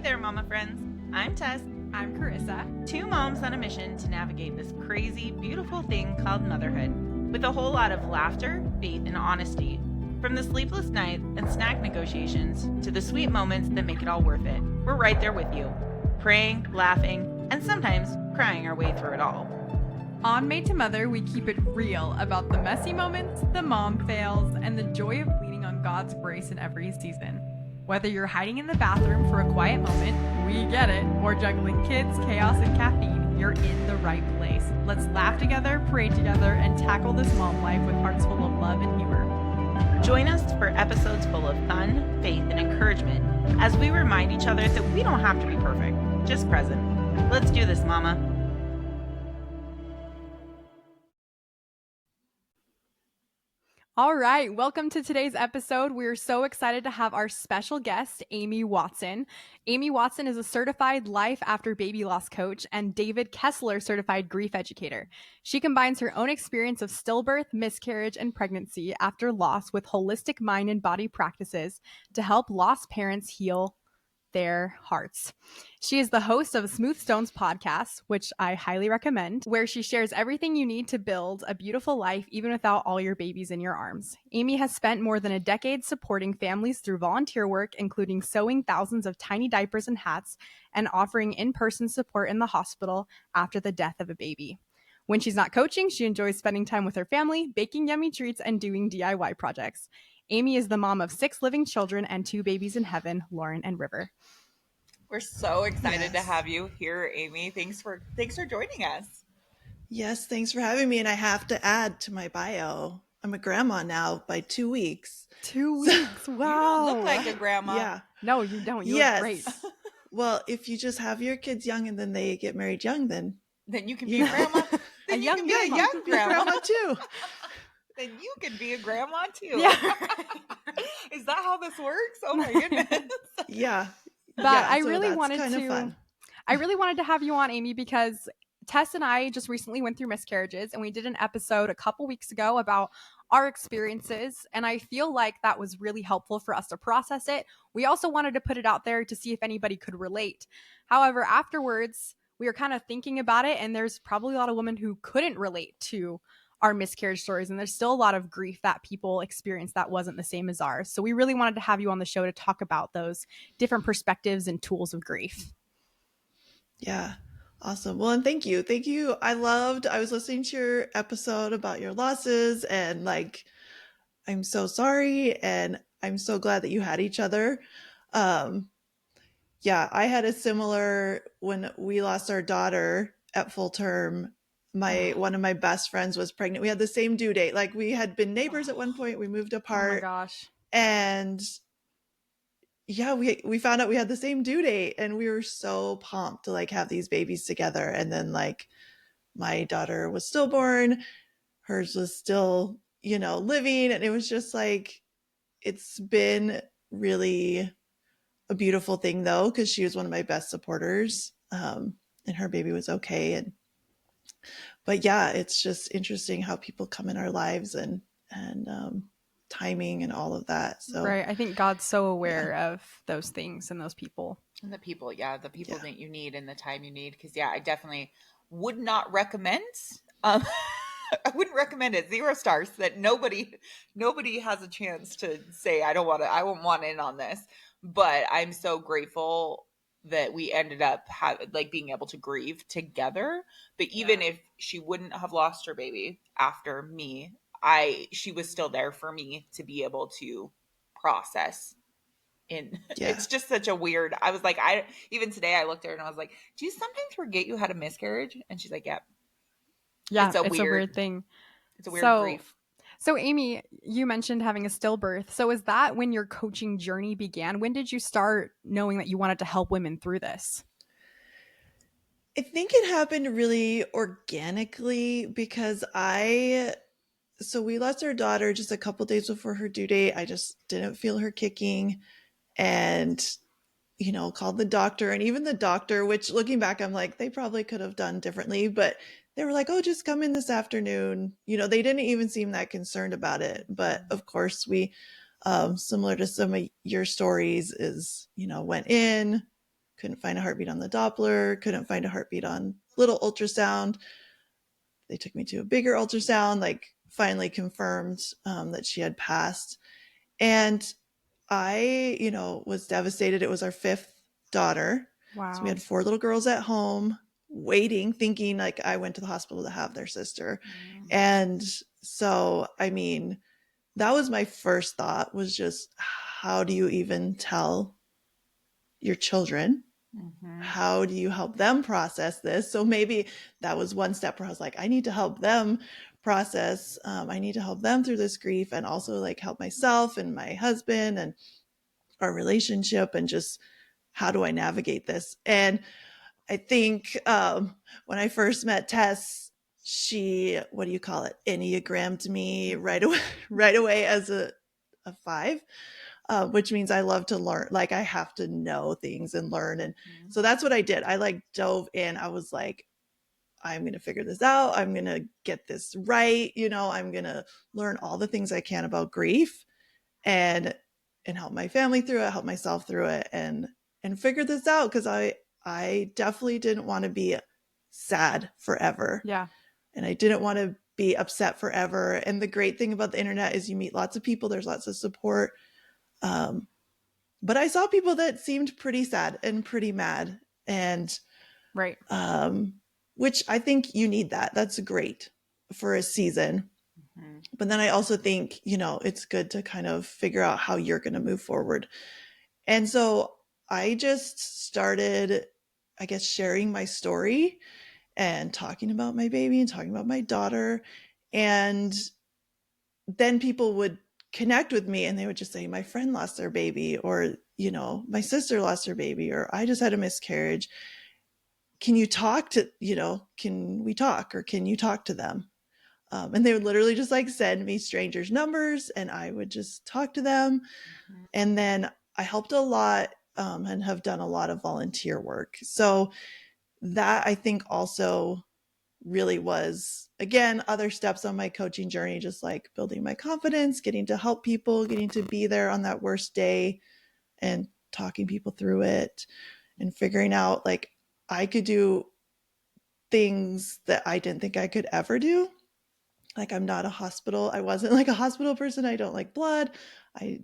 there, mama friends. I'm Tess. I'm Carissa. Two moms on a mission to navigate this crazy, beautiful thing called motherhood with a whole lot of laughter, faith, and honesty. From the sleepless nights and snack negotiations to the sweet moments that make it all worth it, we're right there with you, praying, laughing, and sometimes crying our way through it all. On Made to Mother, we keep it real about the messy moments, the mom fails, and the joy of leaning on God's grace in every season. Whether you're hiding in the bathroom for a quiet moment, we get it, or juggling kids, chaos, and caffeine, you're in the right place. Let's laugh together, pray together, and tackle this mom life with hearts full of love and humor. Join us for episodes full of fun, faith, and encouragement as we remind each other that we don't have to be perfect, just present. Let's do this, mama. All right, welcome to today's episode. We're so excited to have our special guest, Amy Watson. Amy Watson is a certified life after baby loss coach and David Kessler certified grief educator. She combines her own experience of stillbirth, miscarriage, and pregnancy after loss with holistic mind and body practices to help lost parents heal their hearts. She is the host of Smooth Stones podcast, which I highly recommend, where she shares everything you need to build a beautiful life even without all your babies in your arms. Amy has spent more than a decade supporting families through volunteer work, including sewing thousands of tiny diapers and hats and offering in-person support in the hospital after the death of a baby. When she's not coaching, she enjoys spending time with her family, baking yummy treats, and doing DIY projects. Amy is the mom of 6 living children and 2 babies in heaven, Lauren and River. We're so excited to have you here, Amy. Thanks for joining us. Yes, thanks for having me. And I have to add to my bio, I'm a grandma now by 2 weeks. 2 weeks. Wow. You don't look like a grandma. Yeah. No, you don't. You look great. Well, if you just have your kids young and then they get married young, then you can be a grandma. Then you can be a young grandma too. Then you can be a grandma too. Yeah. Is that how this works? Oh my goodness. Yeah. But I really wanted to have you on, Amy, because Tess and I just recently went through miscarriages and we did an episode a couple weeks ago about our experiences. And I feel like that was really helpful for us to process it. We also wanted to put it out there to see if anybody could relate. However, afterwards, we were kind of thinking about it, and there's probably a lot of women who couldn't relate to our miscarriage stories, and there's still a lot of grief that people experience that wasn't the same as ours. So we really wanted to have you on the show to talk about those different perspectives and tools of grief. Yeah. Awesome. Well, and thank you. Thank you. I was listening to your episode about your losses, and I'm so sorry. And I'm so glad that you had each other. Yeah, I had a similar, when we lost our daughter at full term, one of my best friends was pregnant. We had the same due date. Like, we had been neighbors at one point. We moved apart. Oh my gosh. And yeah, we found out we had the same due date, and we were so pumped to have these babies together. And then my daughter was stillborn, hers was still, living. And it was just it's been really a beautiful thing though, because she was one of my best supporters. And her baby was okay. But yeah, it's just interesting how people come in our lives and timing and all of that. So right. I think God's so aware of those things and those people. And the people that you need and the time you need. Because I definitely would not recommend. I wouldn't recommend it. 0 stars. That nobody has a chance to say I won't want in on this. But I'm so grateful that we ended up being able to grieve together. But even if she wouldn't have lost her baby after me, she was still there for me to be able to process. It's just such a weird, I was even today I looked at her and I was like, do you sometimes forget you had a miscarriage? And she's like, yeah. Yeah, it's a weird thing. It's a weird grief. So Amy, you mentioned having a stillbirth. So is that when your coaching journey began? When did you start knowing that you wanted to help women through this? I think it happened really organically because we lost our daughter just a couple days before her due date. I just didn't feel her kicking, and, called the doctor, and even the doctor, which looking back, I'm like, they probably could have done differently, but they were like, oh, just come in this afternoon. They didn't even seem that concerned about it. But of course we, similar to some of your stories, is, went in, couldn't find a heartbeat on the Doppler, couldn't find a heartbeat on little ultrasound. They took me to a bigger ultrasound, like finally confirmed that she had passed. And I, was devastated. It was our 5th daughter. Wow. So we had 4 little girls at home waiting, thinking like I went to the hospital to have their sister. And so, I mean, that was my first thought, was just, how do you even tell your children? How do you help them process this? So maybe that was one step where I was like, I need to help them process. I need to help them through this grief, and also like help myself and my husband and our relationship, and just how do I navigate this? And I think when I first met Tess, she, what do you call it, Enneagrammed me right away as a 5. Which means I love to learn. Like I have to know things and learn. And so that's what I did. I like dove in. I was like, I'm going to figure this out. I'm going to get this right. I'm going to learn all the things I can about grief and help my family through it, help myself through it, and figure this out. Cause I definitely didn't want to be sad forever. Yeah. And I didn't want to be upset forever. And the great thing about the internet is you meet lots of people. There's lots of support. But I saw people that seemed pretty sad and pretty mad, and right. Which I think you need that. That's great for a season. But then I also think, it's good to kind of figure out how you're going to move forward. And so I just started, I guess, sharing my story and talking about my baby and talking about my daughter. And then people would connect with me and they would just say, my friend lost their baby, or, my sister lost her baby, or I just had a miscarriage. Can you talk to, can we talk, or can you talk to them? And they would literally just like send me strangers' numbers, and I would just talk to them. And then I helped a lot and have done a lot of volunteer work. So that, I think, also really was, again, other steps on my coaching journey, just like building my confidence, getting to help people, getting to be there on that worst day and talking people through it, and figuring out like I could do things that I didn't think I could ever do. Like I wasn't like a hospital person. I don't like blood.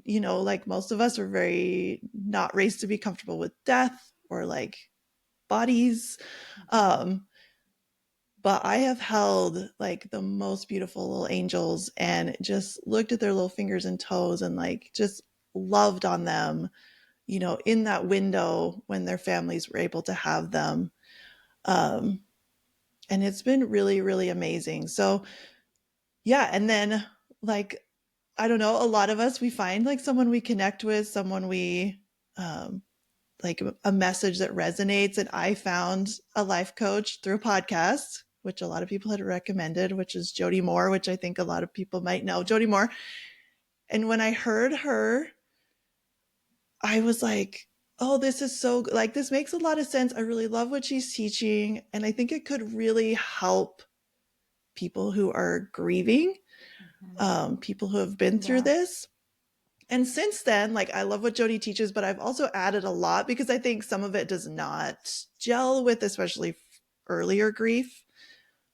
Like most of us are very not raised to be comfortable with death or like bodies. But I have held like the most beautiful little angels and just looked at their little fingers and toes and like just loved on them, in that window when their families were able to have them. And it's been really, really amazing. So yeah. And then like, I don't know, a lot of us, we find like someone we connect with, someone we, like a message that resonates. And I found a life coach through a podcast, which a lot of people had recommended, which is Jody Moore, which I think a lot of people might know, Jody Moore. And when I heard her, I was like, oh, this is so like, this makes a lot of sense. I really love what she's teaching. And I think it could really help people who are grieving, people who have been through this. And since then, like, I love what Jody teaches, but I've also added a lot because I think some of it does not gel with, especially earlier grief.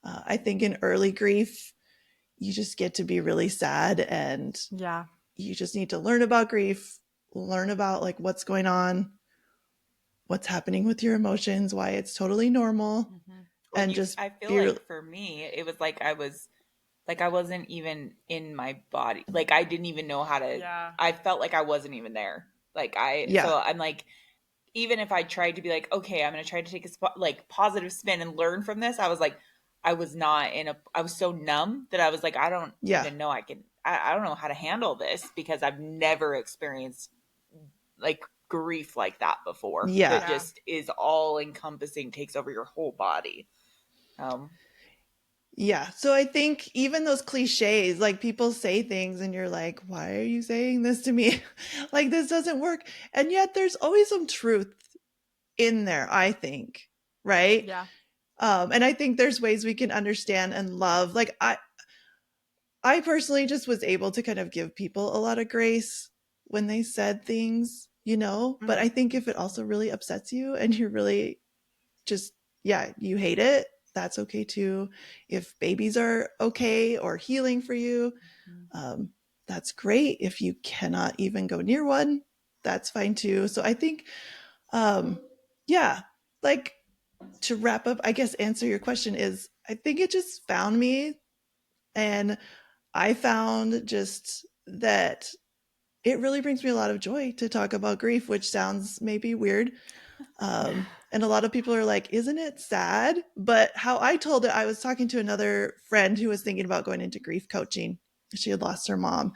I think in early grief, you just get to be really sad, and you just need to learn about grief, learn about like what's going on, what's happening with your emotions, why it's totally normal. And I feel like for me, it was like I wasn't even in my body. Like I didn't even know how to, I felt like I wasn't even there. So I'm like, even if I tried to be like, okay, I'm going to try to take a positive spin and learn from this, I was like, I was so numb that I was like, I don't even know I don't know how to handle this because I've never experienced like grief like that before. That just is all encompassing, takes over your whole body. Yeah. So I think even those cliches, like people say things and you're like, why are you saying this to me? Like this doesn't work. And yet there's always some truth in there, I think. Right. Yeah. And I think there's ways we can understand and love. Like I personally just was able to kind of give people a lot of grace when they said things But I think if it also really upsets you and you're really just, you hate it, that's okay too. If babies are okay or healing for you, that's great. If you cannot even go near one, that's fine too. So I think, like, to wrap up, I guess answer your question is, I think it just found me, and I found just that it really brings me a lot of joy to talk about grief, which sounds maybe weird. And a lot of people are like, isn't it sad? But how I told it, I was talking to another friend who was thinking about going into grief coaching. She had lost her mom.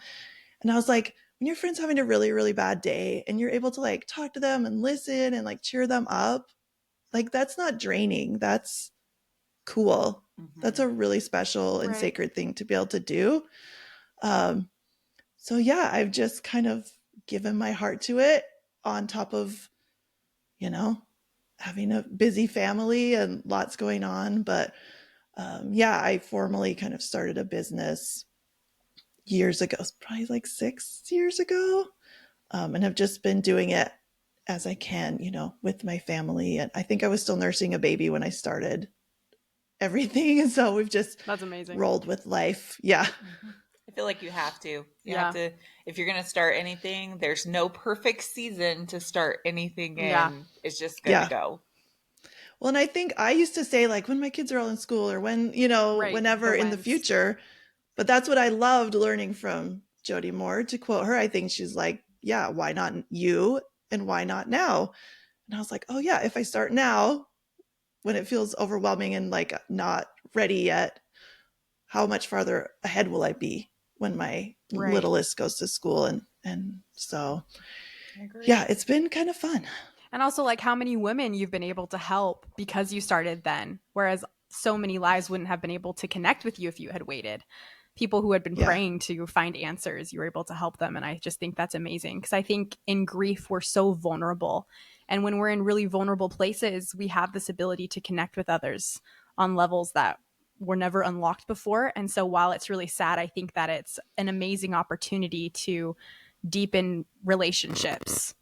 And I was like, when your friend's having a really, really bad day and you're able to like talk to them and listen and like cheer them up, like that's not draining. That's cool. That's a really special and sacred thing to be able to do. So yeah, I've just kind of given my heart to it on top of, having a busy family and lots going on. But I formally kind of started a business years ago, probably like 6 years ago, and have just been doing it as I can, with my family. And I think I was still nursing a baby when I started everything. And so we've just That's amazing. Rolled with life. Yeah. I feel like you have to. You have to. If you're going to start anything, there's no perfect season to start anything in. Yeah. It's just going to go. Well, and I think I used to say like when my kids are all in school or when, whenever in the future. But that's what I loved learning from Jody Moore. To quote her, I think she's like, yeah, why not you and why not now? And I was like, oh yeah, if I start now when it feels overwhelming and like not ready yet, how much farther ahead will I be when my littlest goes to school? And so, yeah, it's been kind of fun. And also like how many women you've been able to help because you started then, whereas so many lives wouldn't have been able to connect with you if you had waited. People who had been praying to find answers, you were able to help them. And I just think that's amazing because I think in grief, we're so vulnerable. And when we're in really vulnerable places, we have this ability to connect with others on levels that were never unlocked before. And so while it's really sad, I think that it's an amazing opportunity to deepen relationships.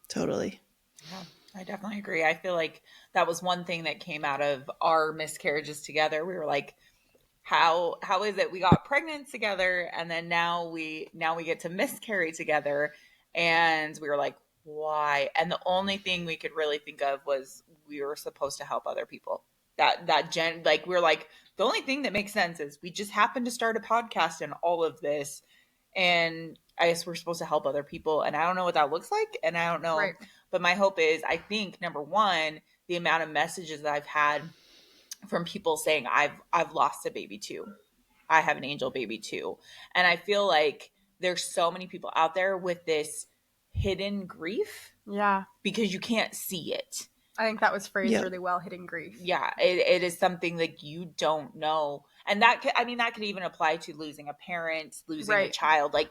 Totally. Yeah, I definitely agree. I feel like that was one thing that came out of our miscarriages together. We were like, how is it we got pregnant together and then now we get to miscarry together? And we were like, why? And the only thing we could really think of was we were supposed to help other people. Like we're like, the only thing that makes sense is we just happened to start a podcast and all of this, and I guess we're supposed to help other people. And I don't know what that looks like, and I don't know. Right. But my hope is, I think number one, the amount of messages that I've had from people saying I've lost a baby too. I have an angel baby too. And I feel like there's so many people out there with this hidden grief. Yeah. Because you can't see it. I think that was phrased really well, hidden grief. Yeah, it is something like you don't know. And that could even apply to losing a parent, losing a child. Like,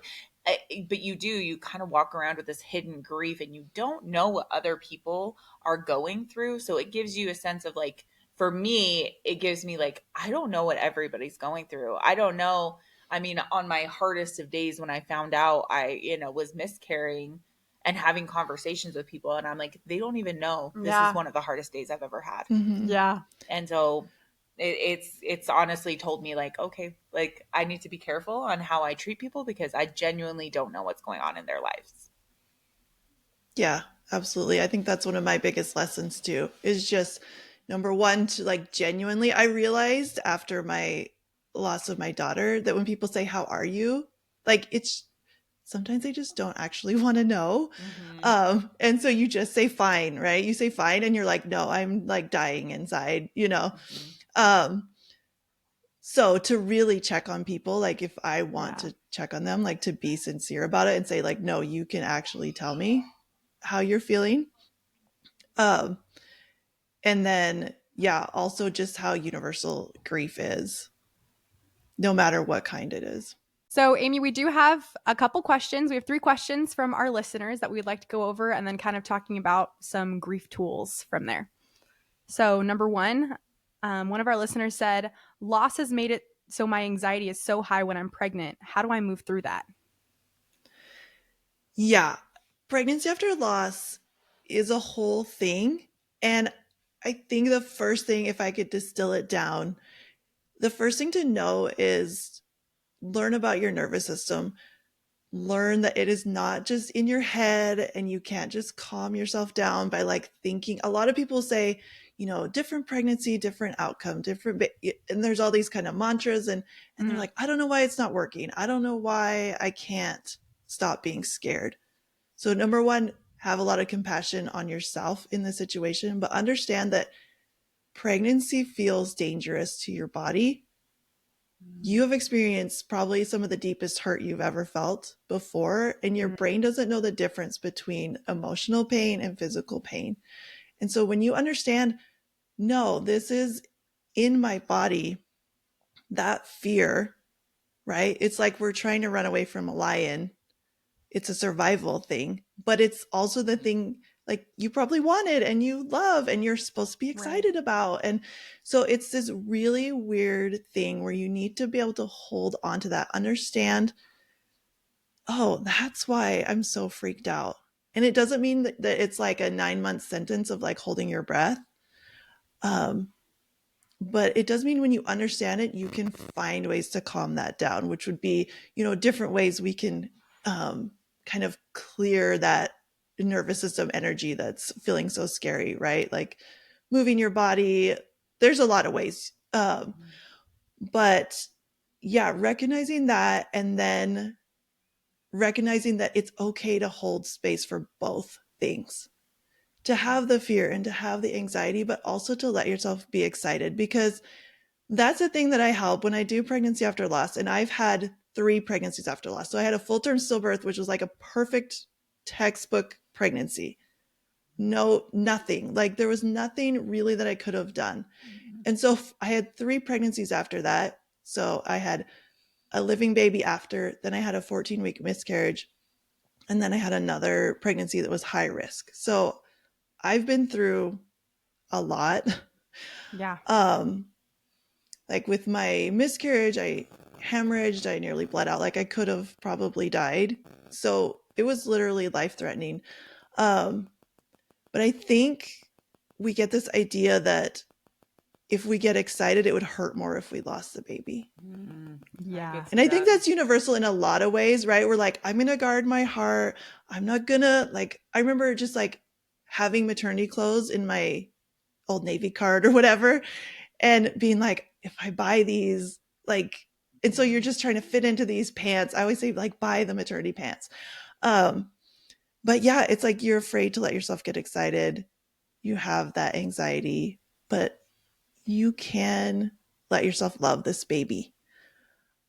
but you kind of walk around with this hidden grief and you don't know what other people are going through. So it gives you a sense of like, for me, it gives me like, I don't know what everybody's going through. I don't know. I mean, on my hardest of days when I found out I, was miscarrying and having conversations with people, and I'm like, they don't even know this is one of the hardest days I've ever had. Mm-hmm. Yeah. And so it's honestly told me like, okay, like I need to be careful on how I treat people because I genuinely don't know what's going on in their lives. Yeah, absolutely. I think that's one of my biggest lessons too, is just number one, to like genuinely, I realized after my loss of my daughter that when people say, how are you? Like sometimes they just don't actually want to know. Mm-hmm. And so you just say fine, right? You say fine and you're like, no, I'm like dying inside, Mm-hmm. So to really check on people, like if I want to check on them, like to be sincere about it and say like, no, you can actually tell me how you're feeling. And then, also just how universal grief is, no matter what kind it is. So, Amy, we do have a couple questions. We have 3 questions from our listeners that we'd like to go over and then kind of talking about some grief tools from there. So, number 1, one of our listeners said, loss has made it so my anxiety is so high when I'm pregnant. How do I move through that? Yeah, pregnancy after loss is a whole thing. And I think the first thing, if I could distill it down, the first thing to know is learn about your nervous system. Learn that it is not just in your head, and you can't just calm yourself down by like thinking. A lot of people say, different pregnancy, different outcome, different, and there's all these kind of mantras, and they're like, I don't know why it's not working. I don't know why I can't stop being scared. So number one, have a lot of compassion on yourself in this situation, but understand that pregnancy feels dangerous to your body. You have experienced probably some of the deepest hurt you've ever felt before, and your brain doesn't know the difference between emotional pain and physical pain. And so when you understand, no, this is in my body, that fear, right? It's like we're trying to run away from a lion. It's a survival thing, but it's also the thing like you probably wanted and you love and you're supposed to be excited about. And so it's this really weird thing where you need to be able to hold on to that, understand, oh, that's why I'm so freaked out. And it doesn't mean that it's like a 9-month sentence of like holding your breath. But it does mean when you understand it, you can find ways to calm that down, which would be, different ways we can kind of clear that nervous system energy that's feeling so scary, right? Like moving your body. There's a lot of ways. But yeah, recognizing that, and then recognizing that it's okay to hold space for both things, to have the fear and to have the anxiety, but also to let yourself be excited, because that's the thing that I help when I do pregnancy after loss. And I've had 3 pregnancies after loss. So I had a full-term stillbirth, which was like a perfect textbook pregnancy. No, nothing. Like there was nothing really that I could have done. And so I had 3 pregnancies after that. So I had a living baby after, then I had a 14-week miscarriage, and then I had another pregnancy that was high risk. So I've been through a lot. Yeah. Like with my miscarriage, I hemorrhaged, I nearly bled out. Like I could have probably died. So it was literally life-threatening. But I think we get this idea that if we get excited, it would hurt more if we lost the baby. Yeah. And I think that's universal in a lot of ways, right? We're like, I'm going to guard my heart. I'm not going to like, I remember just like having maternity clothes in my Old Navy cart or whatever, and being like, if I buy these, like, and so you're just trying to fit into these pants. I always say like, buy the maternity pants. But yeah, it's like, you're afraid to let yourself get excited. You have that anxiety, but you can let yourself love this baby.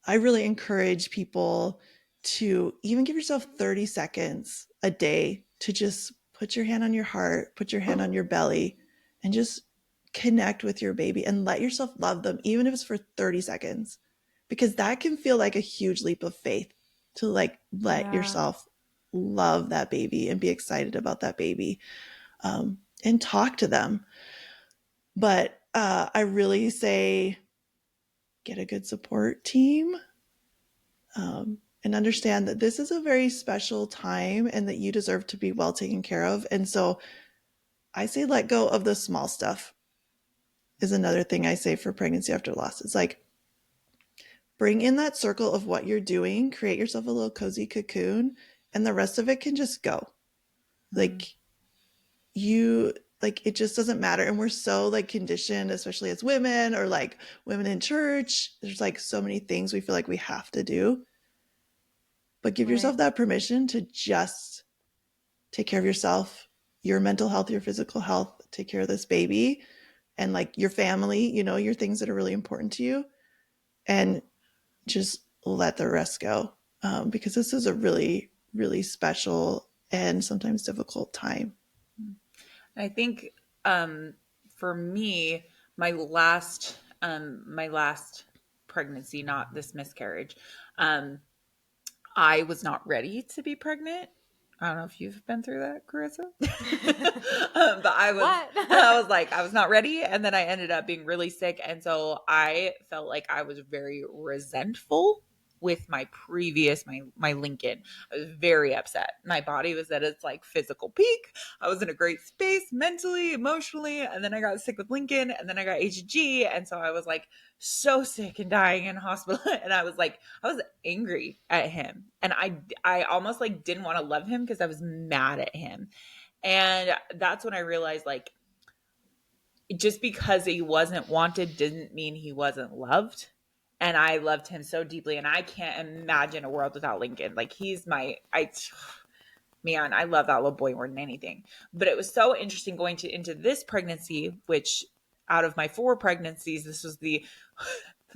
I really encourage people to even give yourself 30 seconds a day to just put your hand on your heart, put your hand on your belly, and just connect with your baby and let yourself love them, even if it's for 30 seconds, because that can feel like a huge leap of faith to like let yourself love that baby and be excited about that baby, and talk to them. But I really say get a good support team, and understand that this is a very special time and that you deserve to be well taken care of. And so I say let go of the small stuff is another thing I say for pregnancy after loss. It's like, bring in that circle of what you're doing, create yourself a little cozy cocoon, and the rest of it can just go. Like it just doesn't matter. And we're so like conditioned, especially as women or like women in church. There's like so many things we feel like we have to do. But give yourself that permission to just take care of yourself, your mental health, your physical health, take care of this baby and like your family, your things that are really important to you, and just let the rest go. Because this is a really, really special and sometimes difficult time. I think for me, my last pregnancy, not this miscarriage, I was not ready to be pregnant. I don't know if you've been through that, Carissa. But I was not ready. And then I ended up being really sick. And so I felt like I was very resentful with my previous, my Lincoln. I was very upset. My body was at its like physical peak. I was in a great space mentally, emotionally, and then I got sick with Lincoln, and then I got HG, and so I was like so sick and dying in hospital, and I was angry at him, and I almost like didn't want to love him because I was mad at him. And that's when I realized, like, just because he wasn't wanted didn't mean he wasn't loved. And I loved him so deeply, and I can't imagine a world without Lincoln. Like, he's man, I love that little boy more than anything. But it was so interesting going into this pregnancy, which out of my 4 pregnancies, this was the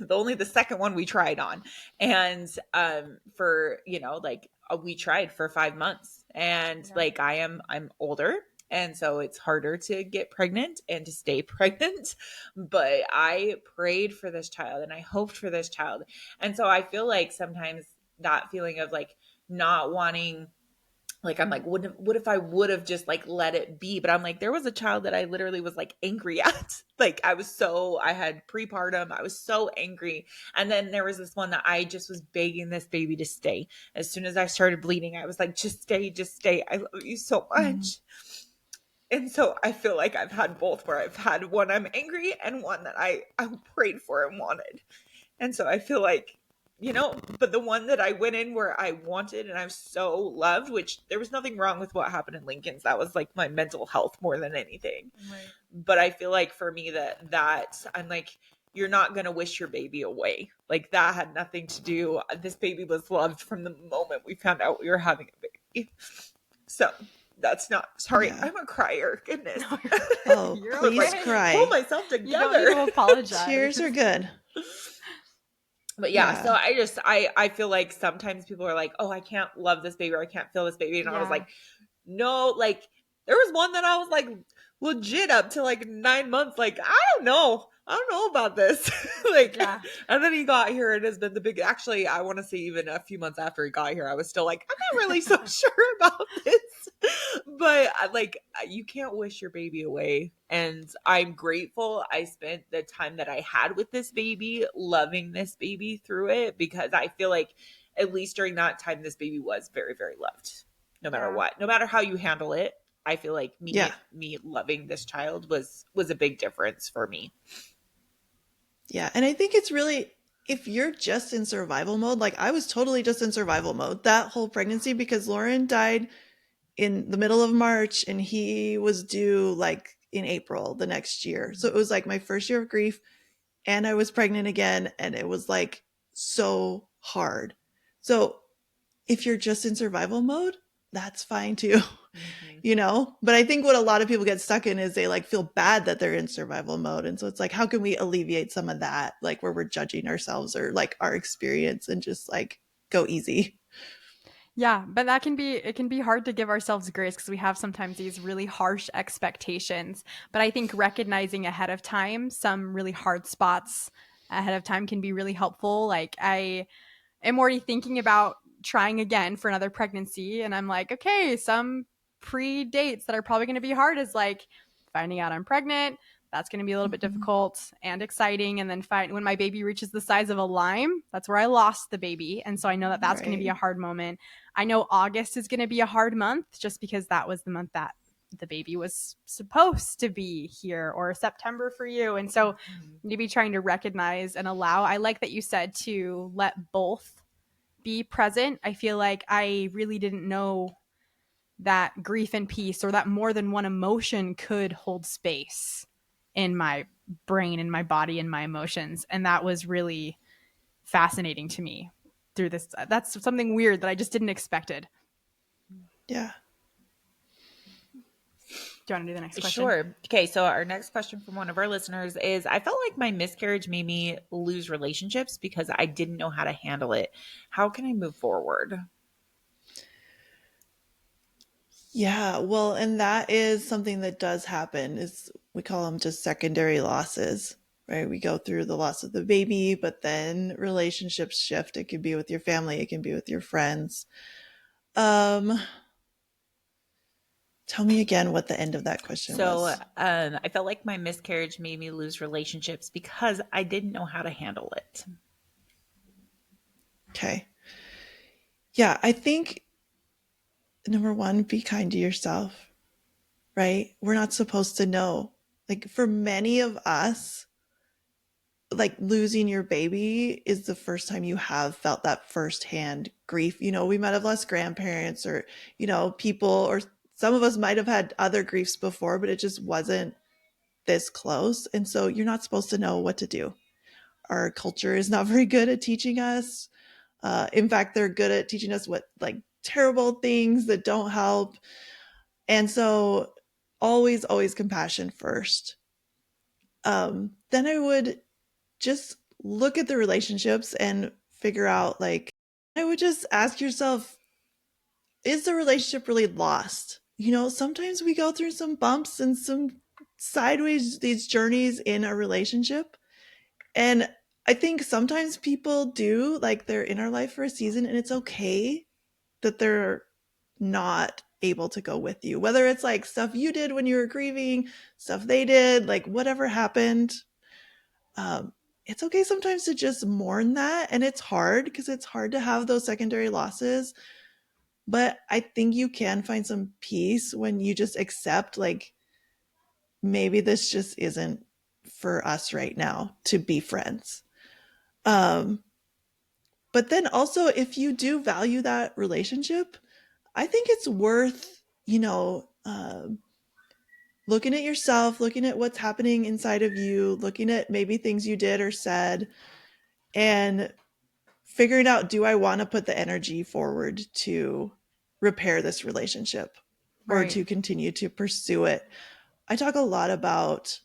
only the second one we tried on. And for, we tried for 5 months, and like I'm older, and so it's harder to get pregnant and to stay pregnant. But I prayed for this child and I hoped for this child. And so I feel like sometimes that feeling of like not wanting, like, I'm like, what if I would have just like let it be? But I'm like, there was a child that I literally was like angry at. Like, I had prepartum. I was so angry. And then there was this one that I just was begging this baby to stay. As soon as I started bleeding, I was like, just stay, just stay. I love you so much. Mm-hmm. And so I feel like I've had both, where I've had one I'm angry and one that I prayed for and wanted. And so I feel like, but the one that I went in where I wanted and I was so loved, which there was nothing wrong with what happened in Lincoln's. That was like my mental health more than anything. Right. But I feel like for me that I'm like, you're not going to wish your baby away. Like, that had nothing to do. This baby was loved from the moment we found out we were having a baby. So that's not, sorry, yeah. I'm a crier. Goodness. Oh, please cry. Pull myself together. You don't need to apologize. Tears are good. But yeah, so I feel like sometimes people are like, oh, I can't love this baby, or I can't feel this baby. And I was like, no, like, there was one that I was like legit up to like 9 months. Like, I don't know about this. And then he got here and has been the big, actually, I want to say even a few months after he got here, I was still like, I'm not really so sure about this. But like, you can't wish your baby away. And I'm grateful I spent the time that I had with this baby, loving this baby through it, because I feel like at least during that time, this baby was very, very loved, no matter what, no matter how you handle it. I feel like me loving this child was a big difference for me. Yeah. And I think it's really, if you're just in survival mode, like I was totally just in survival mode that whole pregnancy, because Lauren died in the middle of March and he was due like in April the next year. So it was like my first year of grief, and I was pregnant again, and it was like so hard. So if you're just in survival mode, that's fine too. Mm-hmm. But I think what a lot of people get stuck in is they like feel bad that they're in survival mode. And so it's like, how can we alleviate some of that? Like, where we're judging ourselves or like our experience, and just like go easy. Yeah, but it can be hard to give ourselves grace, because we have sometimes these really harsh expectations. But I think recognizing ahead of time some really hard spots ahead of time can be really helpful. Like, I am already thinking about trying again for another pregnancy, and I'm like, okay, some pre-dates that are probably going to be hard is like finding out I'm pregnant. That's going to be a little bit difficult and exciting. And then when my baby reaches the size of a lime, that's where I lost the baby. And so I know that that's going to be a hard moment. I know August is going to be a hard month, just because that was the month that the baby was supposed to be here, or September for you. And so maybe trying to recognize and allow. I like that you said to let both be present. I feel like I really didn't know that grief and peace, or that more than one emotion, could hold space in my brain, in my body, in my emotions. And that was really fascinating to me through this. That's something weird that I just didn't expect it. Yeah. Do you want to do the next question? Sure. Okay, so our next question from one of our listeners is, I felt like my miscarriage made me lose relationships because I didn't know how to handle it. How can I move forward? Yeah, well, and that is something that does happen. Is we call them just secondary losses, right? We go through the loss of the baby, but then relationships shift. It can be with your family, it can be with your friends. Tell me again what the end of that question was. So I felt like my miscarriage made me lose relationships because I didn't know how to handle it. Okay. Yeah, I think number one, be kind to yourself, right? We're not supposed to know. Like for many of us, like losing your baby is the first time you have felt that firsthand grief. We might have lost grandparents or, people, or some of us might have had other griefs before, but it just wasn't this close. And so you're not supposed to know what to do. Our culture is not very good at teaching us. In fact, they're good at teaching us what like terrible things that don't help. And so always, always compassion first. Then I would just look at the relationships and figure out, like, I would just ask yourself, is the relationship really lost? Sometimes we go through some bumps and some sideways, these journeys in a relationship. And I think sometimes people do, like, they're in our life for a season, and it's okay that they're not able to go with you, whether it's like stuff you did when you were grieving, stuff they did, like whatever happened. It's okay sometimes to just mourn that. And it's hard because it's hard to have those secondary losses. But I think you can find some peace when you just accept, like, maybe this just isn't for us right now to be friends. But then also, if you do value that relationship, I think it's worth, looking at yourself, looking at what's happening inside of you, looking at maybe things you did or said, and figuring out, do I want to put the energy forward to repair this relationship or to continue to pursue it? I talk a lot about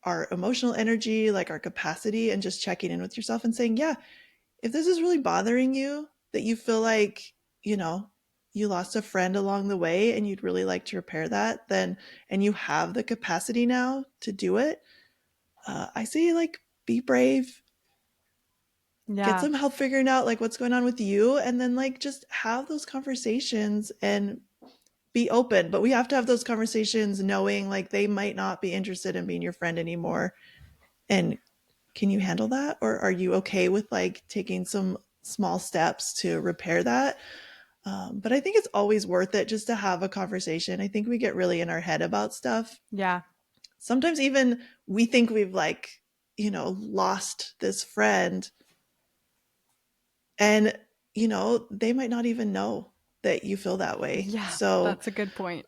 our emotional energy, like our capacity, and just checking in with yourself and saying, yeah, if this is really bothering you, that you feel like, you lost a friend along the way and you'd really like to repair that, then, and you have the capacity now to do it, I say, like, be brave, get some help figuring out, like, what's going on with you, and then, like, just have those conversations and be open. But we have to have those conversations knowing, like, they might not be interested in being your friend anymore. And can you handle that? Or are you okay with, like, taking some small steps to repair that? But I think it's always worth it just to have a conversation. I think we get really in our head about stuff. Yeah. Sometimes even we think we've, like, lost this friend, and, they might not even know that you feel that way. Yeah. So that's a good point.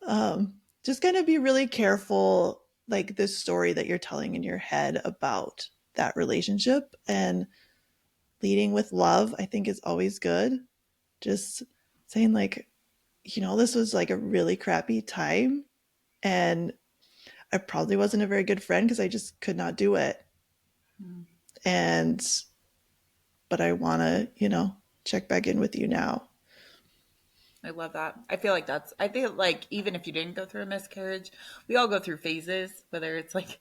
Just kind of be really careful, like, this story that you're telling in your head about that relationship, and leading with love, I think, is always good. Just saying, like, this was like a really crappy time, and I probably wasn't a very good friend because I just could not do it. But I want to, check back in with you now. I love that. I feel like even if you didn't go through a miscarriage, we all go through phases, whether it's like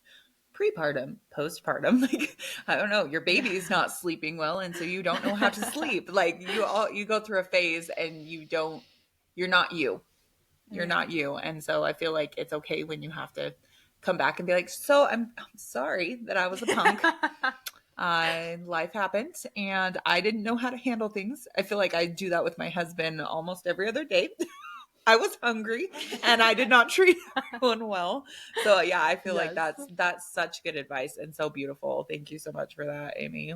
prepartum, postpartum, like, I don't know, your baby is not sleeping well, and so you don't know how to sleep. Like, you go through a phase and you're not you. You're not you. And so I feel like it's okay when you have to come back and be like, so I'm sorry that I was a punk. Life happened and I didn't know how to handle things. I feel like I do that with my husband almost every other day. I was hungry and I did not treat everyone well. So yeah, I feel like that's such good advice and so beautiful. Thank you so much for that, Amy.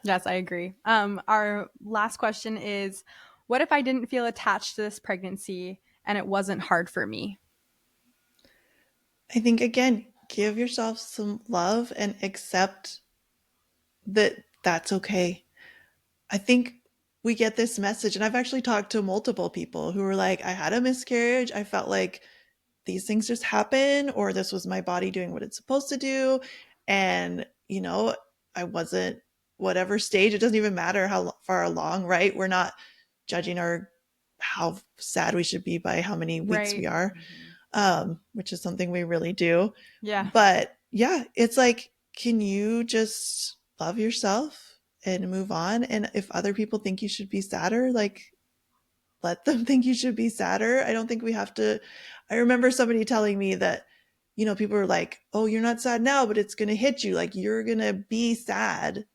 Yes, I agree. Our last question is, what if I didn't feel attached to this pregnancy and it wasn't hard for me? I think, again, give yourself some love and accept that that's okay. I think we get this message, and I've actually talked to multiple people who were like, I had a miscarriage. I felt like these things just happen, or this was my body doing what it's supposed to do. And, I wasn't whatever stage. It doesn't even matter how far along, right? We're not judging how sad we should be by how many weeks we are, which is something we really do. Yeah. But yeah, it's like, can you just love yourself and move on? And if other people think you should be sadder, like, let them think you should be sadder. I don't think we have to. I remember somebody telling me that, people were like, oh, you're not sad now, but it's going to hit you. Like, you're going to be sad.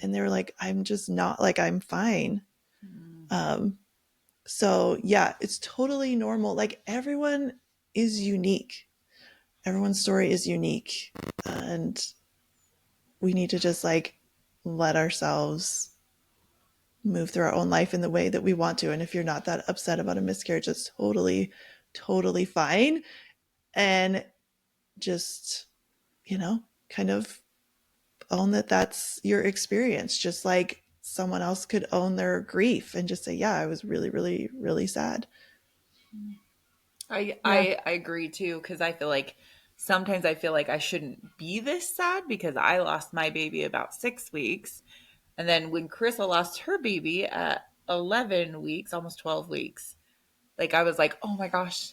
And they were like, I'm just not, like, I'm fine. Mm. So yeah, it's totally normal. Like, everyone is unique. Everyone's story is unique. And we need to just like let ourselves move through our own life in the way that we want to. And if you're not that upset about a miscarriage, that's totally, totally fine. And just, kind of own that that's your experience. Just like someone else could own their grief and just say, yeah, I was really, really, really sad. I agree too, because I feel like sometimes I feel like I shouldn't be this sad because I lost my baby about 6 weeks. And then when Carissa lost her baby at 11 weeks, almost 12 weeks, like I was like, oh my gosh,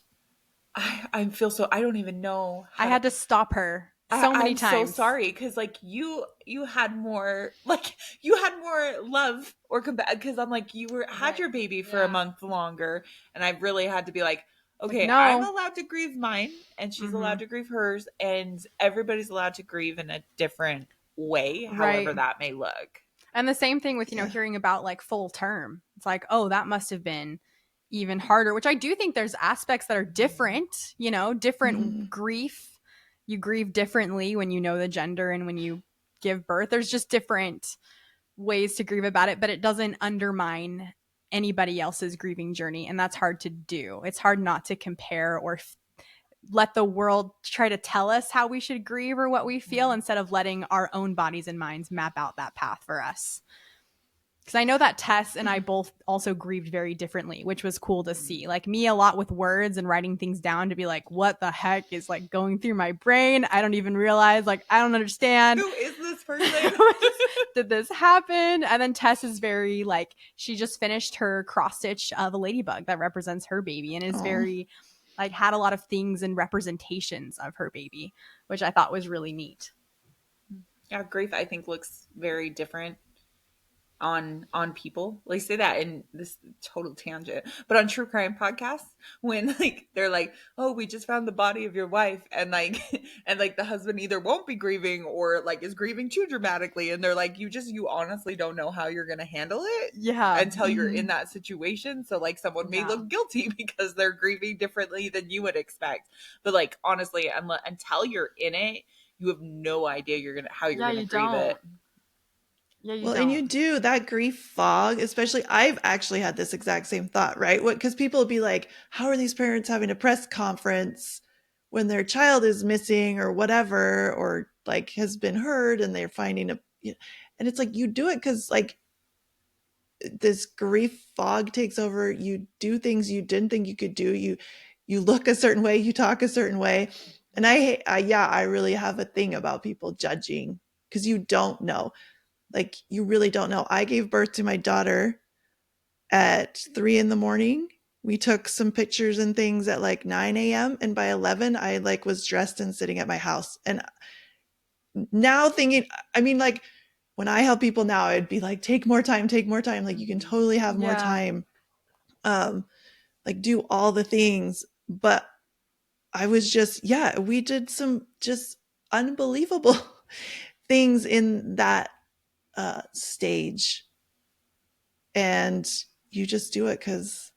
I feel so, I don't even know I how had to stop her so many I'm so times. sorry because like you had more, like you had more love or because I'm like you were had your baby for a month longer, and I really had to be like, okay, no. I'm allowed to grieve mine and she's Mhm. allowed to grieve hers, and everybody's allowed to grieve in a different way, however Right. that may look. And the same thing with, Yeah. hearing about like full term. It's like, oh, that must have been even harder, which I do think there's aspects that are different, different Mhm. grief. You grieve differently when you know the gender and when you give birth. There's just different ways to grieve about it, but it doesn't undermine anybody else's grieving journey. And that's hard to do. It's hard not to compare or let the world try to tell us how we should grieve or what we feel instead of letting our own bodies and minds map out that path for us. Because I know that Tess and I both also grieved very differently, which was cool to see. Like me a lot with words and writing things down to be like, what the heck is like going through my brain? I don't even realize, like, I don't understand. Who is this person? Did this happen? And then Tess is very like, she just finished her cross stitch of a ladybug that represents her baby and is very like had a lot of things and representations of her baby, which I thought was really neat. Yeah, grief I think looks very different on people. Like say that in this total tangent, but on true crime podcasts, when like they're like, oh, we just found the body of your wife, and like and like the husband either won't be grieving or like is grieving too dramatically, and they're like, you honestly don't know how you're gonna handle it until you're in that situation. So like someone may look guilty because they're grieving differently than you would expect, but like honestly, until you're in it, you have no idea how you're gonna grieve it. Yeah, you Well, don't. and you do that grief fog, especially. I've actually had this exact same thought, right? Because people will be like, how are these parents having a press conference when their child is missing or whatever, or like has been hurt and they're finding and it's like, you do it because like this grief fog takes over. You do things you didn't think you could do. You look a certain way, you talk a certain way. And I really have a thing about people judging because you don't know. Like, you really don't know. I gave birth to my daughter at 3 a.m. We took some pictures and things at like 9 a.m. And by 11, I like was dressed and sitting at my house. And now thinking, I mean, like when I help people now, I'd be like, take more time, take more time. Like you can totally have more time. Like do all the things. But I was just, we did some just unbelievable things in that stage. And you just do it because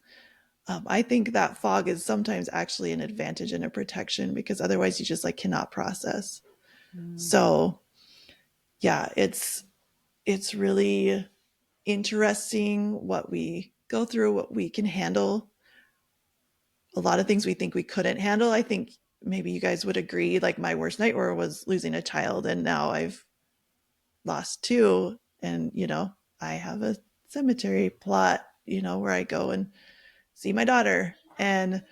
I think that fog is sometimes actually an advantage and a protection, because otherwise you just like cannot process. So yeah, it's really interesting what we go through, what we can handle. A lot of things we think we couldn't handle. I think maybe you guys would agree, like my worst nightmare was losing a child, and now I've lost two, and I have a cemetery plot, where I go and see my daughter. And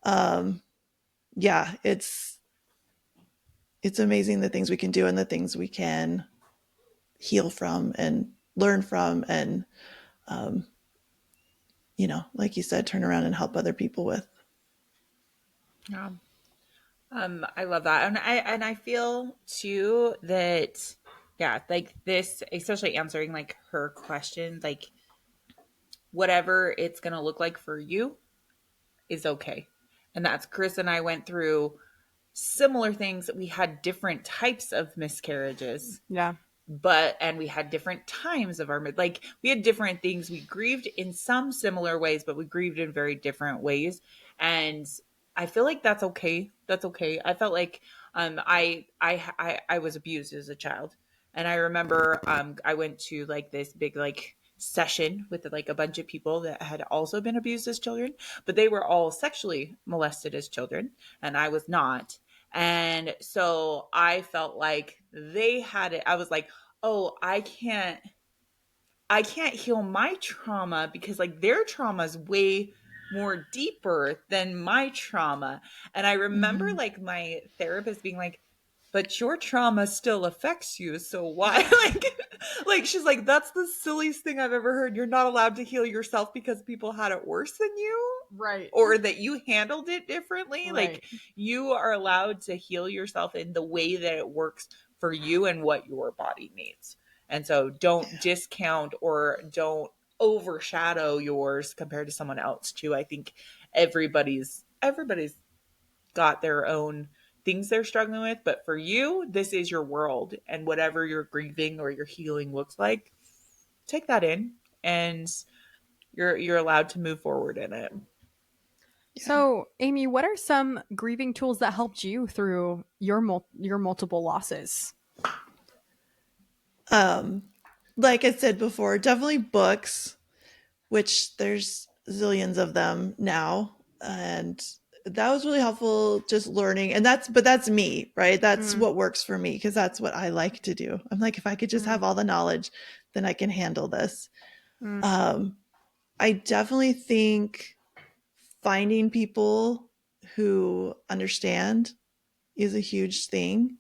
it's amazing the things we can do and the things we can heal from and learn from, and like you said, turn around and help other people with. Yeah. I love that. And I feel too that like this, especially answering like her question, like whatever it's gonna look like for you is okay. And that's Chris and I went through similar things. We had different types of miscarriages. Yeah. and we had different times of our, like, we had different things. We grieved in some similar ways, but we grieved in very different ways. And I feel like that's okay. That's okay. I felt like I was abused as a child. And I remember I went to like this big like session with like a bunch of people that had also been abused as children, but they were all sexually molested as children, and I was not. And so I felt like they had it. I was like, oh, I can't heal my trauma because like their trauma is way more deeper than my trauma. And I remember Mhm. like my therapist being like, but your trauma still affects you. So why like she's like, that's the silliest thing I've ever heard. You're not allowed to heal yourself because people had it worse than you, Right. or that you handled it differently. Right. Like, you are allowed to heal yourself in the way that it works for you and what your body needs. And so don't discount or don't overshadow yours compared to someone else too. I think everybody's got their own things they're struggling with, but for you, this is your world, and whatever your grieving or your healing looks like, take that in, and you're allowed to move forward in it. Yeah. So, Amy, what are some grieving tools that helped you through your multiple losses? Like I said before, definitely books, which there's zillions of them now. And that was really helpful just learning. And that's me, right? That's Mm, what works for me because that's what I like to do. I'm like, if I could just mm, have all the knowledge, then I can handle this. mm. Um, I definitely think finding people who understand is a huge thing.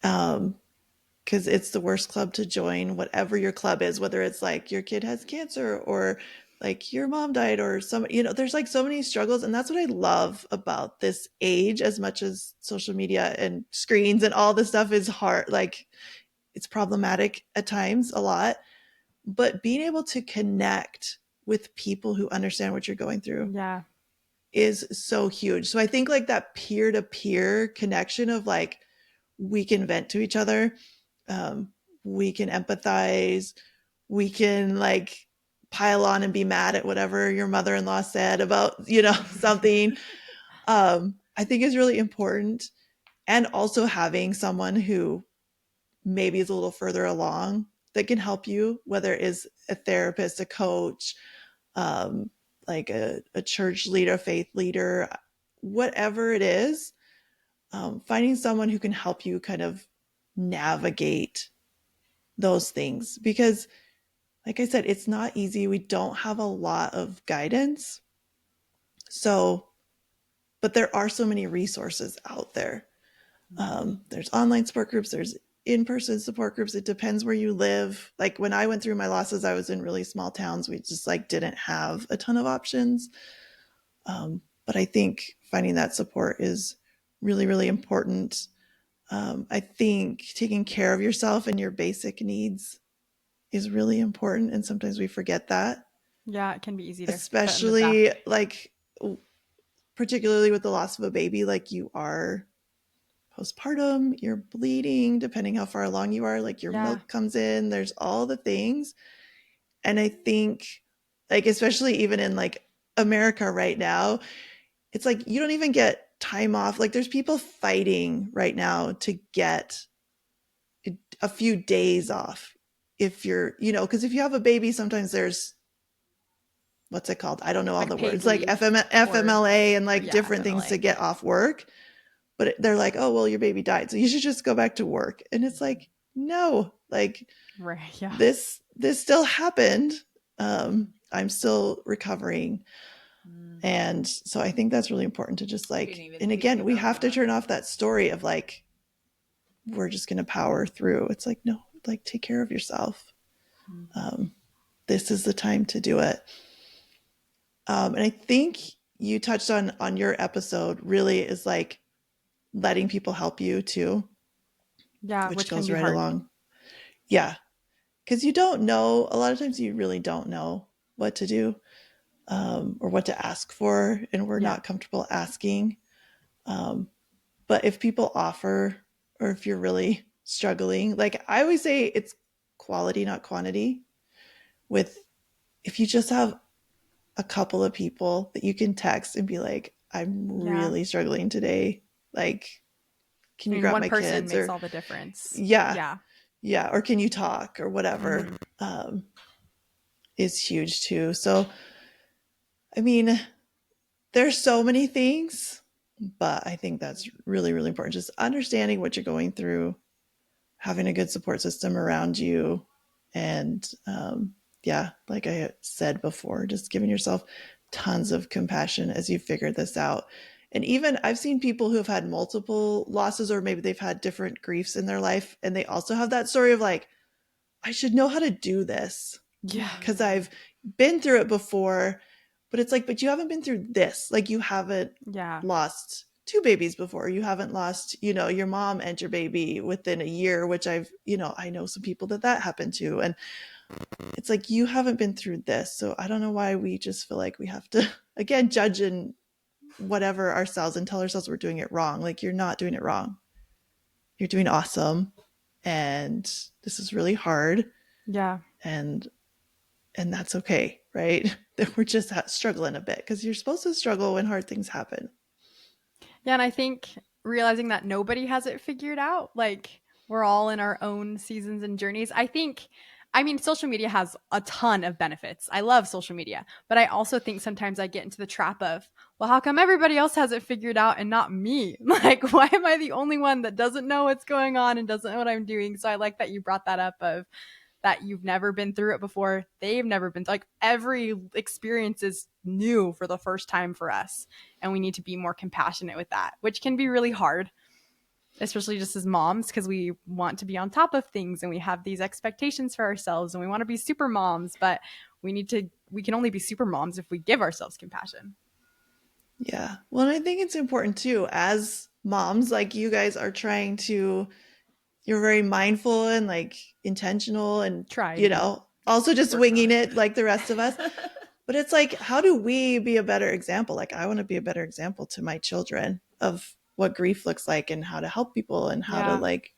Because it's the worst club to join, whatever your club is, whether it's like your kid has cancer or like your mom died or some, there's like so many struggles. And that's what I love about this age, as much as social media and screens and all this stuff is hard. Like, it's problematic at times, a lot, but being able to connect with people who understand what you're going through Yeah. is so huge. So I think like that peer to peer connection of like, we can vent to each other, um, we can empathize, we can like pile on and be mad at whatever your mother-in-law said about, something. I think is really important. And also having someone who maybe is a little further along that can help you, whether it is a therapist, a coach, um, like a church leader, a faith leader, whatever it is, finding someone who can help you kind of navigate those things. Because, like I said, it's not easy. We don't have a lot of guidance. So, but there are so many resources out there. There's online support groups, there's in-person support groups. It depends where you live. Like when I went through my losses, I was in really small towns. We just like didn't have a ton of options. But I think finding that support is really, really important. I think taking care of yourself and your basic needs is really important. And sometimes we forget that, Yeah, it can be easy to put in the back. especially like, particularly with the loss of a baby, like you are postpartum, you're bleeding, depending how far along you are, like your Yeah. milk comes in, there's all the things. And I think, like, especially even in like America right now, it's like you don't even get time off. Like, there's people fighting right now to get a few days off if you're, because if you have a baby, sometimes there's, what's it called? I don't know all Like the paid words, like leave or FMLA and like yeah, different things to FMLA. get off work. But they're like, oh, well, your baby died, so you should just go back to work. And it's like, no, like Right. Yeah. this still happened. I'm still recovering. Mm. And so I think that's really important to just I didn't like, even and think again, we about have to that. turn off that story of like, we're just going to power through. It's like, no, like take care of yourself. Mm. Um, this is the time to do it. And I think you touched on your episode really is like letting people help you too, Yeah, which which can goes be right hard. along. Yeah. Because you don't know, a lot of times you really don't know what to do, or what to ask for, and we're Yeah. not comfortable asking. Um, but if people offer, or if you're really struggling, like I always say it's quality, not quantity. With if you just have a couple of people that you can text and be like, I'm really struggling today. Like, can you grab one my person kids? makes Or all the difference. yeah. Or can you talk or whatever, is huge too. So, I mean, there's so many things, but I think that's really, really important. Just understanding what you're going through, having a good support system around you. And like I said before, just giving yourself tons of compassion as you figure this out. And even I've seen people who have had multiple losses, or maybe they've had different griefs in their life, and they also have that story of like, I should know how to do this. Yeah. Because I've been through it before. But it's like, but you haven't been through this. Like, you haven't lost 2 babies before. You haven't lost, your mom and your baby within a year, which I know some people that happened to. And it's like, you haven't been through this. So I don't know why we just feel like we have to, again, judge and whatever ourselves and tell ourselves we're doing it wrong. Like, you're not doing it wrong. You're doing awesome. And this is really hard. Yeah. And that's okay, right? That we're just struggling a bit, because you're supposed to struggle when hard things happen. Yeah, and I think realizing that nobody has it figured out, like we're all in our own seasons and journeys. I mean, social media has a ton of benefits. I love social media, but I also think sometimes I get into the trap of, well, how come everybody else has it figured out and not me? Like, why am I the only one that doesn't know what's going on and doesn't know what I'm doing? So I like that you brought that up of that you've never been through it before. They've never been, like, every experience is new for the first time for us. And we need to be more compassionate with that, which can be really hard, especially just as moms, because we want to be on top of things and we have these expectations for ourselves and we want to be super moms, but we can only be super moms if we give ourselves compassion. Yeah. Well, and I think it's important too, as moms, like you guys are trying to, you're very mindful and like intentional and, also just winging it like the rest of us. But it's like, how do we be a better example? Like, I want to be a better example to my children of what grief looks like and how to help people and how to like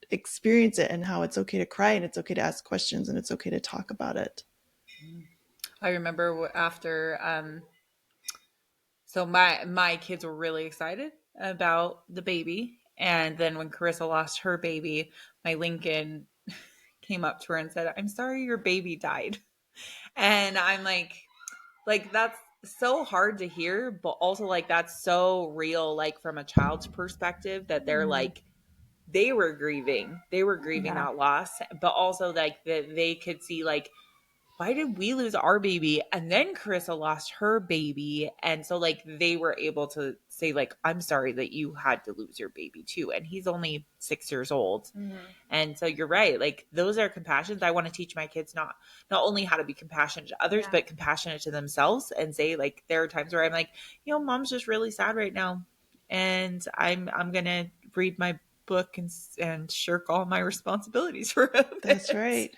experience it and how it's okay to cry and it's okay to ask questions and it's okay to talk about it. I remember after, so my kids were really excited about the baby. And then when Carissa lost her baby, my Lincoln came up to her and said, I'm sorry your baby died. And I'm like, that's so hard to hear, but also like, that's so real, like from a child's perspective, that they're like, they were grieving that loss, but also like that they could see like, why did we lose our baby? And then Carissa lost her baby. And so like they were able to say like, I'm sorry that you had to lose your baby too. And he's only 6 years old. Mm-hmm. And so you're right. Like those are compassions. I want to teach my kids not only how to be compassionate to others, but compassionate to themselves, and say like, there are times where I'm like, mom's just really sad right now. And I'm going to read my book and shirk all my responsibilities for it. That's right.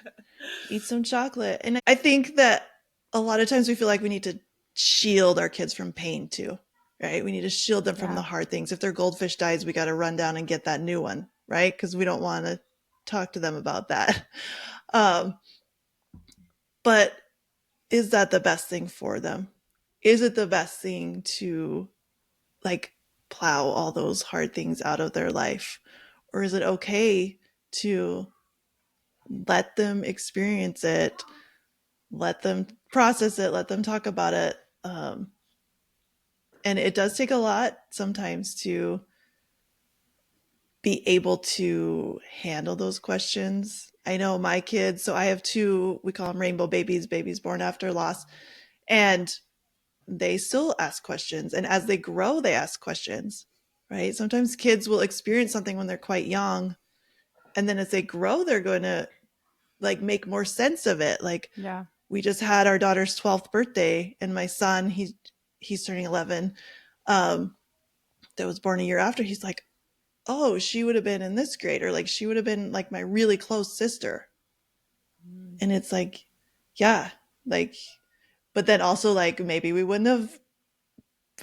Eat some chocolate. And I think that a lot of times we feel like we need to shield our kids from pain too, right? We need to shield them from the hard things. If their goldfish dies, we got to run down and get that new one, right? Because we don't want to talk to them about that. But is that the best thing for them? Is it the best thing to like plow all those hard things out of their life? Or is it okay to let them experience it, let them process it, let them talk about it? And it does take a lot sometimes to be able to handle those questions. I know my kids, so I have 2, we call them rainbow babies born after loss. And they still ask questions. And as they grow, they ask questions, right? Sometimes kids will experience something when they're quite young. And then as they grow, they're going to like make more sense of it. Like, we just had our daughter's 12th birthday, and my son, he's turning 11, that was born a year after. He's like, oh, she would have been in this grade, or like she would have been like my really close sister. And it's like, yeah, like, but then also like maybe we wouldn't have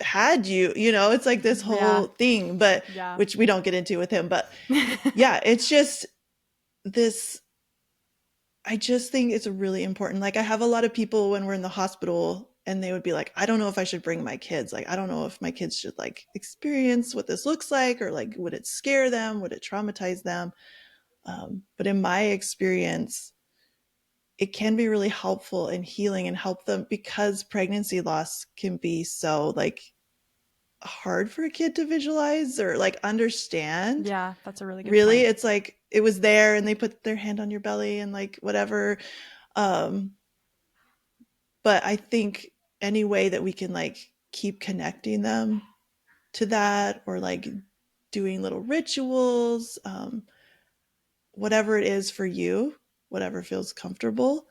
had you, it's like this whole thing, but Yeah. which we don't get into with him, but yeah, it's just this, I just think it's really important. Like I have a lot of people when we're in the hospital and they would be like, I don't know if I should bring my kids. Like, I don't know if my kids should like experience what this looks like, or like, would it scare them? Would it traumatize them? But in my experience, it can be really helpful and healing and help them, because pregnancy loss can be so like hard for a kid to visualize or like understand. Yeah, that's a really good Really, point. it's like it was there and they put their hand on your belly and like whatever. Um, but I think any way that we can like keep connecting them to that, or like doing little rituals, whatever it is for you, whatever feels comfortable.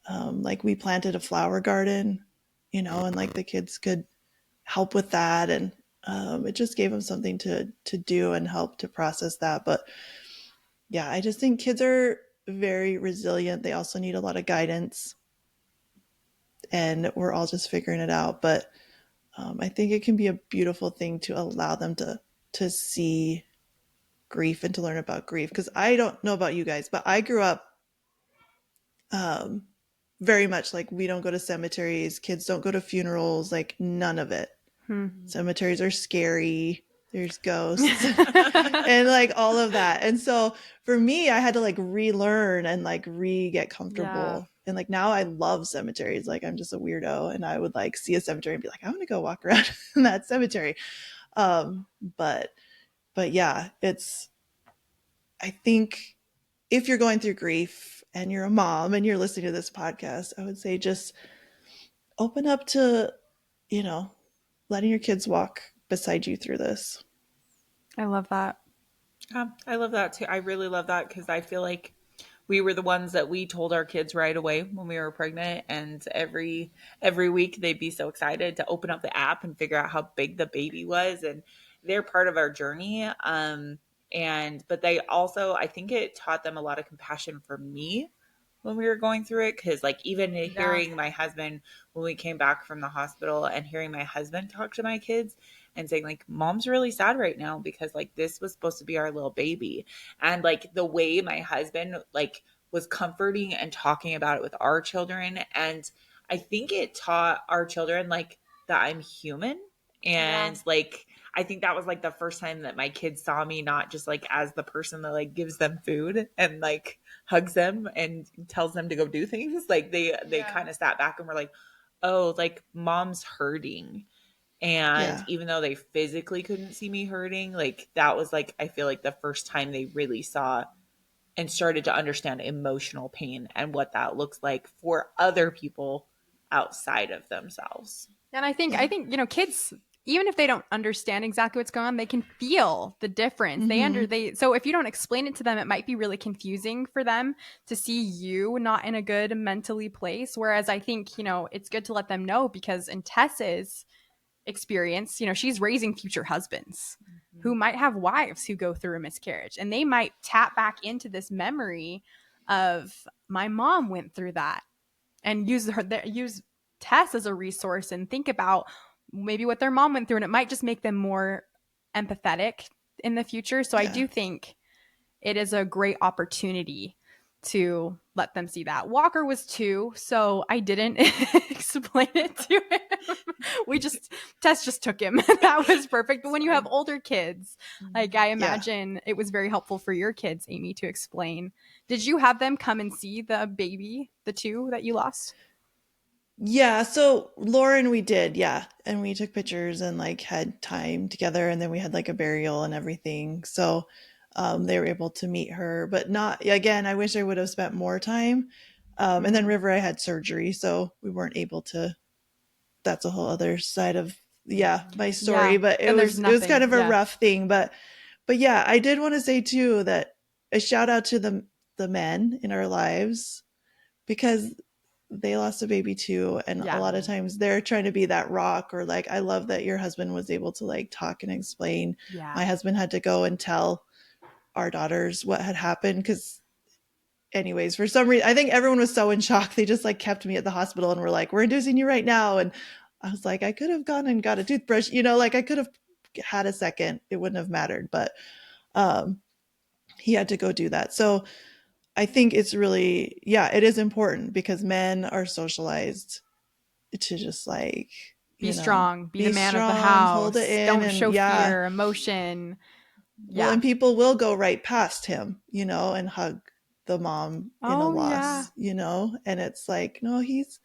Like we planted a flower garden, and like the kids could help with that, and it just gave them something to do and help to process that. But yeah, I just think kids are very resilient. They also need a lot of guidance, and we're all just figuring it out. But I think it can be a beautiful thing to allow them to see grief and to learn about grief. Because I don't know about you guys, but I grew up very much like we don't go to cemeteries, kids don't go to funerals, like none of it. Cemeteries are scary, there's ghosts and like all of that. And so for me, I had to like relearn and like get comfortable. And like now I love cemeteries. Like I'm just a weirdo, and I would like see a cemetery and be like, I want to go walk around in that cemetery. But yeah, I think if you're going through grief and you're a mom and you're listening to this podcast, I would say just open up to, letting your kids walk beside you through this. I love that. I love that too. I really love that, because I feel like we were the ones that we told our kids right away when we were pregnant, and every week they'd be so excited to open up the app and figure out how big the baby was, and they're part of our journey. But they also, I think it taught them a lot of compassion for me when we were going through it, because like even hearing my husband when we came back from the hospital, and hearing my husband talk to my kids and saying like, mom's really sad right now because like this was supposed to be our little baby, and like the way my husband like was comforting and talking about it with our children, and I think it taught our children like that I'm human, and like I think that was like the first time that my kids saw me not just like as the person that like gives them food and like hugs them and tells them to go do things. Like they kind of sat back and were like, oh, like mom's hurting. And even though they physically couldn't see me hurting, like that was like, I feel like the first time they really saw and started to understand emotional pain and what that looks like for other people outside of themselves. And I think, kids, even if they don't understand exactly what's going on, they can feel the difference. So if you don't explain it to them, it might be really confusing for them to see you not in a good mentally place. Whereas I think, it's good to let them know, because in Tess's experience, she's raising future husbands who might have wives who go through a miscarriage, and they might tap back into this memory of my mom went through that, and use Tess as a resource and think about maybe what their mom went through, and it might just make them more empathetic in the future. So I do think it is a great opportunity to let them see that. Walker was 2, so I didn't explain it to him. Tess just took him. That was perfect. But when you have older kids, like I imagine it was very helpful for your kids, Amy, to explain. Did you have them come and see the baby, the 2 that you lost? Yeah, so Lauren, we did, and we took pictures and like had time together, and then we had like a burial and everything. So they were able to meet her, but not again. I wish I would have spent more time. And then River, I had surgery, so we weren't able to. That's a whole other side of my story. But it was kind of a rough thing. But yeah, I did want to say too that a shout out to the men in our lives, because they lost a baby too, and a lot of times they're trying to be that rock, or like I love that your husband was able to like talk and explain. My husband had to go and tell our daughters what had happened, because anyways, for some reason I think everyone was so in shock, they just like kept me at the hospital and were like, we're inducing you right now. And I was like, I could have gone and got a toothbrush, like I could have had a second. It wouldn't have mattered, but he had to go do that. So I think it's really, it is important because men are socialized to just like, Be strong, be the be man of the strong, hold it house, in. don't And show fear, emotion. well, and people will go right past him, and hug the mom in a Oh, yeah. loss, and it's like, no, he's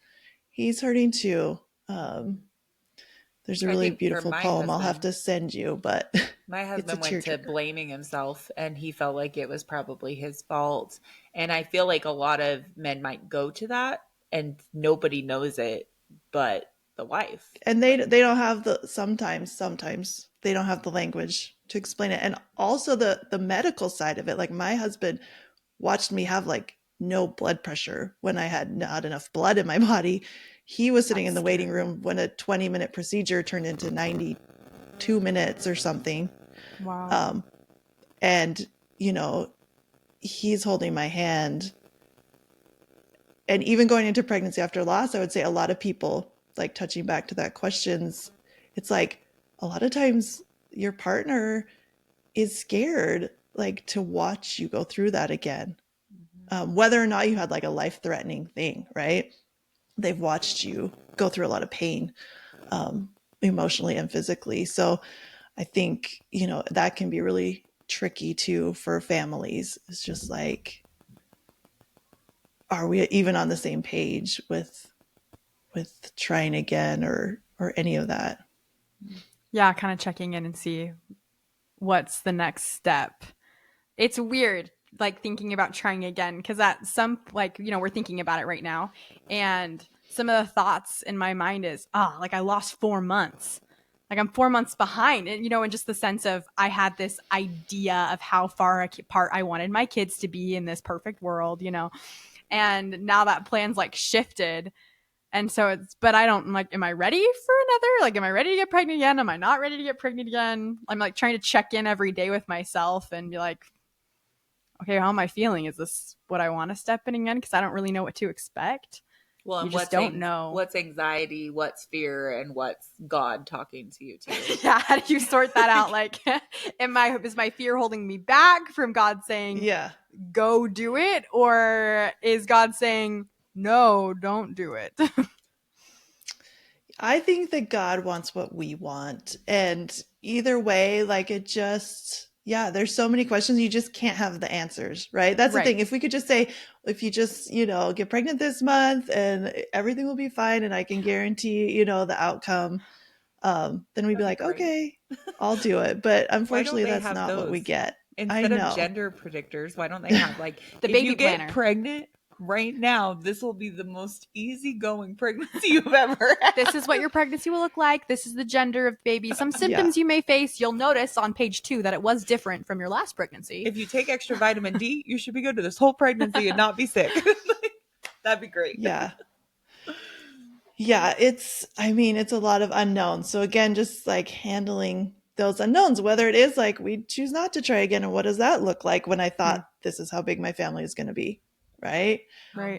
hurting too. There's a I really think for beautiful my poem I'll have husband, to send you, but my it's a husband went to tearjerker. blaming himself and he felt like it was probably his fault. And I feel like a lot of men might go to that and nobody knows it but the wife. And they don't have the sometimes they don't have the language to explain it. And also the medical side of it. Like my husband watched me have like no blood pressure when I had not enough blood in my body. He was sitting in the waiting room when a 20-minute procedure turned into 92 minutes or something. Wow. And he's holding my hand. And even going into pregnancy after loss, I would say a lot of people, like touching back to that questions, it's like a lot of times your partner is scared like to watch you go through that again. Whether or not you had like a life-threatening thing, right? They've watched you go through a lot of pain, emotionally and physically. So I think, that can be really tricky too for families. It's just like, are we even on the same page with trying again or any of that? Yeah, kind of checking in and see what's the next step. It's weird, like thinking about trying again, because at some, like, we're thinking about it right now, and some of the thoughts in my mind is, like I lost 4 months. Like I'm 4 months behind, and and just the sense of I had this idea of how far apart I wanted my kids to be in this perfect world, and now that plan's like shifted. And so but I don't, like, am I ready for another? Like, am I ready to get pregnant again? Am I not ready to get pregnant again? I'm like trying to check in every day with myself and be like, okay, how am I feeling? Is this what I want to step in again? Because I don't really know what to expect. Well, You and just don't know. what's anxiety, what's fear, and what's God talking to you too. Yeah, how do you sort that out? Like, is my fear holding me back from God saying, go do it? Or is God saying, no, don't do it? I think that God wants what we want. And either way, like it just, there's so many questions. You just can't have the answers, right? That's the thing. If we could just say, if you just, get pregnant this month and everything will be fine and I can guarantee, the outcome, then we'd be like, okay, I'll do it. But unfortunately, that's not what we get. Instead of gender predictors, why don't they have like the baby planner? Get pregnant right now, this will be the most easygoing pregnancy you've ever had. This is what your pregnancy will look like. This is the gender of baby. Some symptoms you may face. You'll notice on page 2 that it was different from your last pregnancy. If you take extra vitamin D, you should be good to this whole pregnancy and not be sick. That'd be great. Yeah, it's a lot of unknowns. So again, just like handling those unknowns, whether it is like we choose not to try again, and what does that look like when I thought this is how big my family is going to be, right?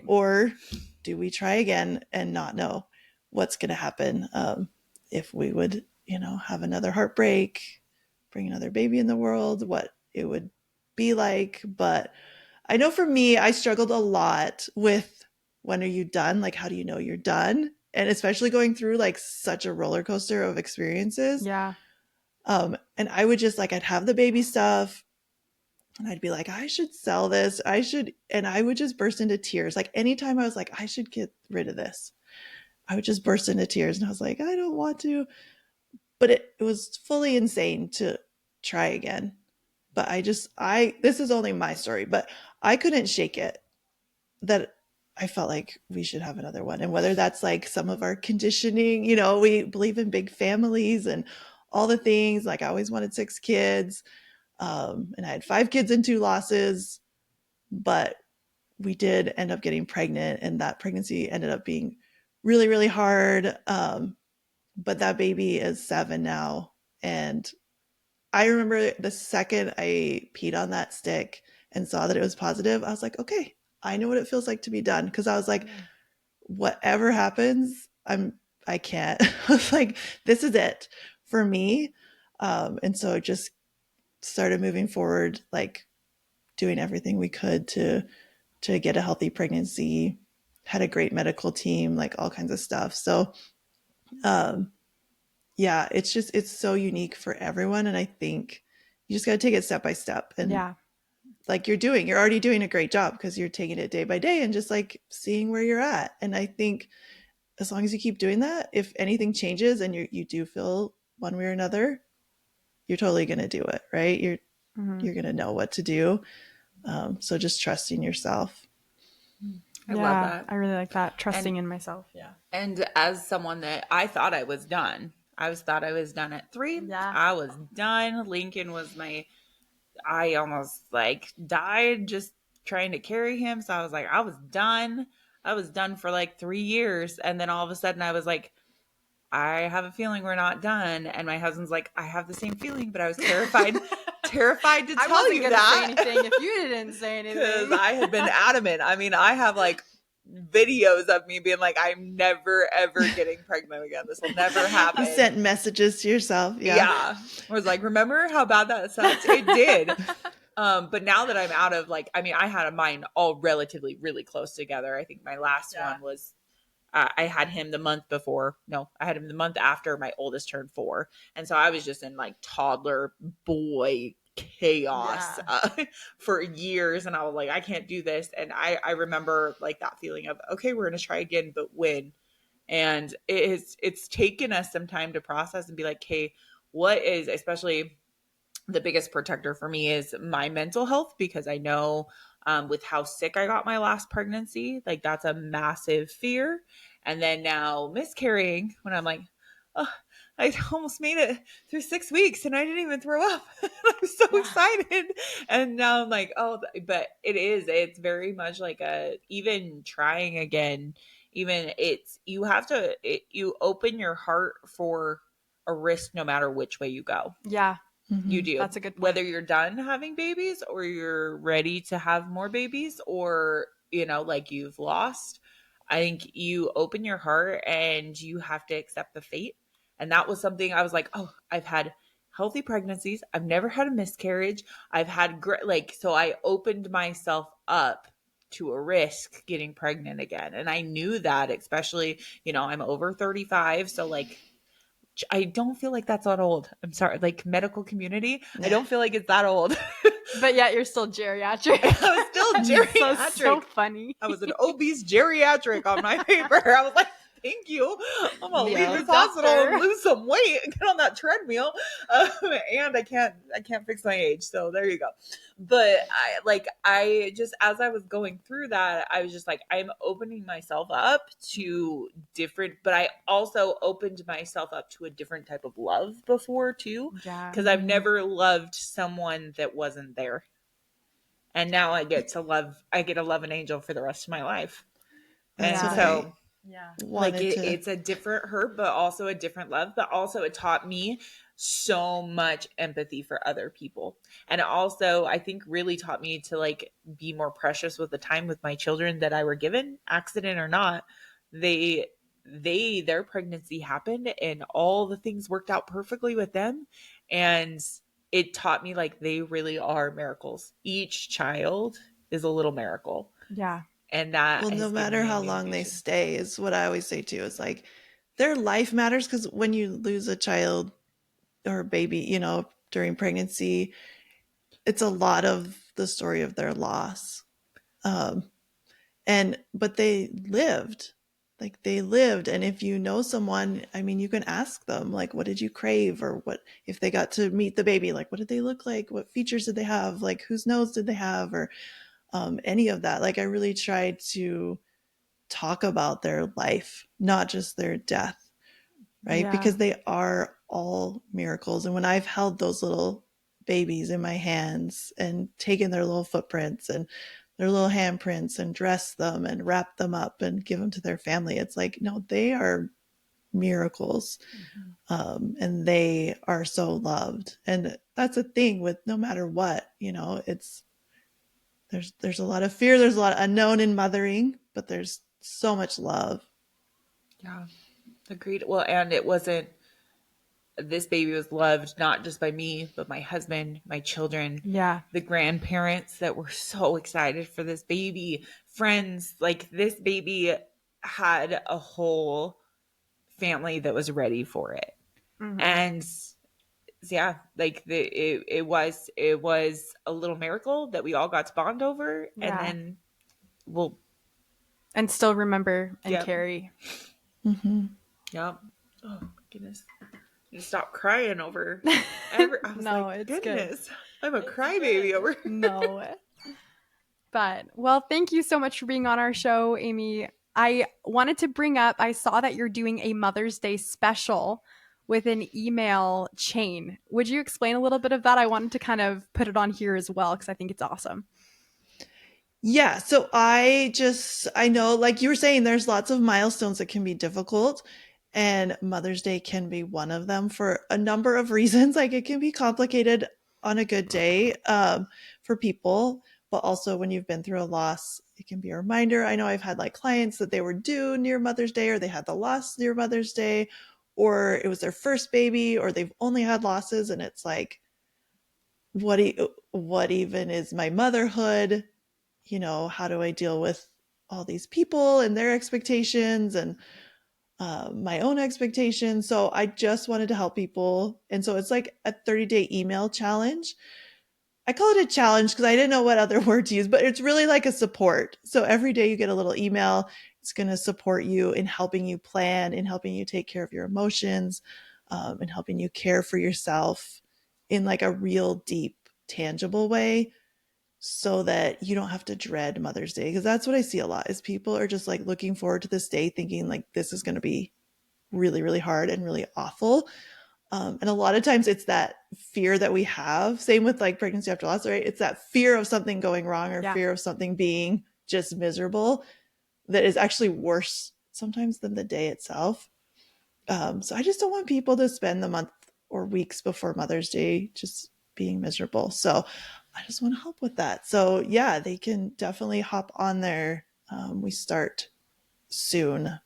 Or do we try again and not know what's going to happen if we would, have another heartbreak, bring another baby in the world, what it would be like. But I know for me, I struggled a lot with when are you done? Like, how do you know you're done? And especially going through like such a roller coaster of experiences. Yeah. And I would just like, I'd have the baby stuff and I'd be like, I should sell this. And I would just burst into tears. Like anytime I was like, I should get rid of this, I would just burst into tears. And I was like, I don't want to, but it was fully insane to try again. But this is only my story, but I couldn't shake it that I felt like we should have another one. And whether that's like some of our conditioning, we believe in big families and all the things. Like I always wanted 6 kids. And I had 5 kids and 2 losses, but we did end up getting pregnant, and that pregnancy ended up being really, really hard. But that baby is 7 now. And I remember the second I peed on that stick and saw that it was positive, I was like, okay, I know what it feels like to be done. Cause I was like, whatever happens, I'm I can't. I was like, this is it for me. And so just started moving forward, like doing everything we could to get a healthy pregnancy, had a great medical team, like all kinds of stuff. So yeah, it's so unique for everyone. And I think you just got to take it step by step. And like you're already doing a great job because you're taking it day by day and just like seeing where you're at. And I think as long as you keep doing that, if anything changes and you do feel one way or another, you're totally going to do it, right? You're going to know what to do. So just trusting yourself. I love that. I really like that. Trusting in myself. Yeah. And as someone that I thought I was done, I thought I was done at 3. Yeah. I was done. Lincoln was I almost like died just trying to carry him. So I was like, I was done. I was done for like 3 years. And then all of a sudden I was like, I have a feeling we're not done. And my husband's like, I have the same feeling, but I was terrified to tell you that. I wasn't going to say anything if you didn't say anything. Because I had been adamant. I mean, I have like videos of me being like, I'm never, ever getting pregnant again. This will never happen. You sent messages to yourself. Yeah. I was like, remember how bad that sounds? It did. But now that I'm out of like, I mean, I had mine all relatively really close together. I think my last one was, I had him the month before. No, I had him the month after my oldest turned 4. And so I was just in like toddler boy chaos for years. And I was like, I can't do this. And I remember like that feeling of, okay, we're going to try again, but when? And it's taken us some time to process and be like, hey, what is, especially the biggest protector for me is my mental health, because I know with how sick I got my last pregnancy, like that's a massive fear. And then now miscarrying, when I'm like, oh, I almost made it through 6 weeks and I didn't even throw up. I was so excited. And now I'm like, oh, but it's very much like even trying again, even you open your heart for a risk no matter which way you go. Yeah. You do. That's a good point. Whether you're done having babies or you're ready to have more babies, or, like you've lost, I think you open your heart and you have to accept the fate. And that was something I was like, oh, I've had healthy pregnancies. I've never had a miscarriage. I've had so I opened myself up to a risk getting pregnant again. And I knew that, especially, I'm over 35. So like, I don't feel like that's that old. I'm sorry, like medical community. I don't feel like it's that old. But yet you're still geriatric. I was still geriatric. So funny. I was an obese geriatric on my paper. I was like, thank you. I'm gonna leave this hospital and lose some weight and get on that treadmill. And I can't fix my age. So there you go. But I just, as I was going through that, I was just like, I'm opening myself up to different, but I also opened myself up to a different type of love before too. Yeah. Because I've never loved someone that wasn't there. And now I get to love an angel for the rest of my life. That's and so it's a different hurt, but also a different love. But also it taught me so much empathy for other people. And it also, I think, really taught me to like be more precious with the time with my children that I were given, accident or not. Their pregnancy happened and all the things worked out perfectly with them. And it taught me like they really are miracles. Each child is a little miracle. Yeah. And that, well, no matter how long they stay, is what I always say too, is like their life matters, because when you lose a child or a baby, during pregnancy, it's a lot of the story of their loss. But they lived. And if you know someone, I mean, you can ask them, like, what did you crave? Or what, if they got to meet the baby, like, what did they look like? What features did they have? Like, whose nose did they have? Or any of that. Like, I really tried to talk about their life, not just their death, right? Yeah. Because they are all miracles. And when I've held those little babies in my hands and taken their little footprints and their little handprints and dressed them and wrapped them up and give them to their family, it's like, no, they are miracles. And they are so loved. And that's a thing with no matter what, it's, there's a lot of fear. There's a lot of unknown in mothering, but there's so much love. Yeah. Agreed. Well, and it wasn't, this baby was loved not just by me, but my husband, my children, Yeah. the grandparents that were so excited for this baby, friends. Like, this baby had a whole family that was ready for it. Mhm. And yeah, like it was a little miracle that we all got to bond over, and Yeah. then we'll And still remember and Yep. carry. Mm-hmm. Yep. Oh my goodness. You stop crying over I was No, like, it's goodness, I'm a crybaby over here. No. But, well, thank you so much for being on our show, Amy. I wanted to bring up, I saw that you're doing a Mother's Day special with an email chain. Would you explain a little bit of that? I wanted to kind of put it on here as well because I think it's awesome. Yeah. So I know, like you were saying, there's lots of milestones that can be difficult, and Mother's Day can be one of them for a number of reasons. Like, it can be complicated on a good day for people, but also when you've been through a loss, it can be a reminder. I know I've had like clients that they were due near Mother's Day, or they had the loss near Mother's Day, or it was their first baby, or they've only had losses, and it's like, what even is my motherhood? You know, how do I deal with all these people and their expectations, and my own expectations? So I just wanted to help people. And so it's like a 30-day email challenge. I call it a challenge because I didn't know what other word to use, but it's really like a support. So every day you get a little email. It's going to support you in helping you plan, in helping you take care of your emotions, in helping you care for yourself in like a real deep, tangible way, so that you don't have to dread Mother's Day. Because that's what I see a lot, is people are just like looking forward to this day thinking like this is going to be really, really hard and really awful. And a lot of times it's that fear that we have. Same with like pregnancy after loss, right? It's that fear of something going wrong, or fear of something being just miserable, that is actually worse sometimes than the day itself. So I just don't want people to spend the month or weeks before Mother's Day just being miserable. So I just want to help with that. So yeah, they can definitely hop on there. We start soon.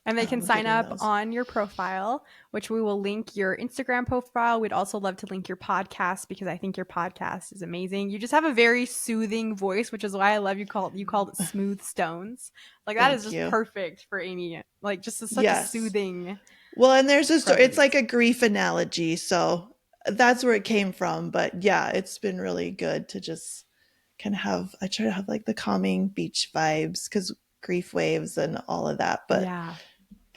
And they can sign getting up those. on your profile, which we will link your Instagram profile. We'd also love to link your podcast because I think your podcast is amazing. You just have a very soothing voice, which is why I love you called it Smooth Stones. Like, that Thank is just you. perfect for Amy. Like, just such a Yes. soothing. Well, and there's a story. It's presence. like a grief analogy. So that's where it came from. But yeah, it's been really good to just kind of have, I try to have like the calming beach vibes, because grief waves and all of that. But Yeah.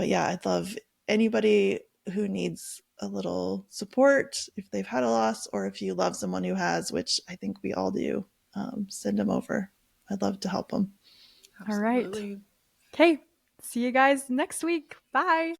I'd love anybody who needs a little support if they've had a loss, or if you love someone who has, which I think we all do, send them over. I'd love to help them. All right. Absolutely. Okay. See you guys next week. Bye.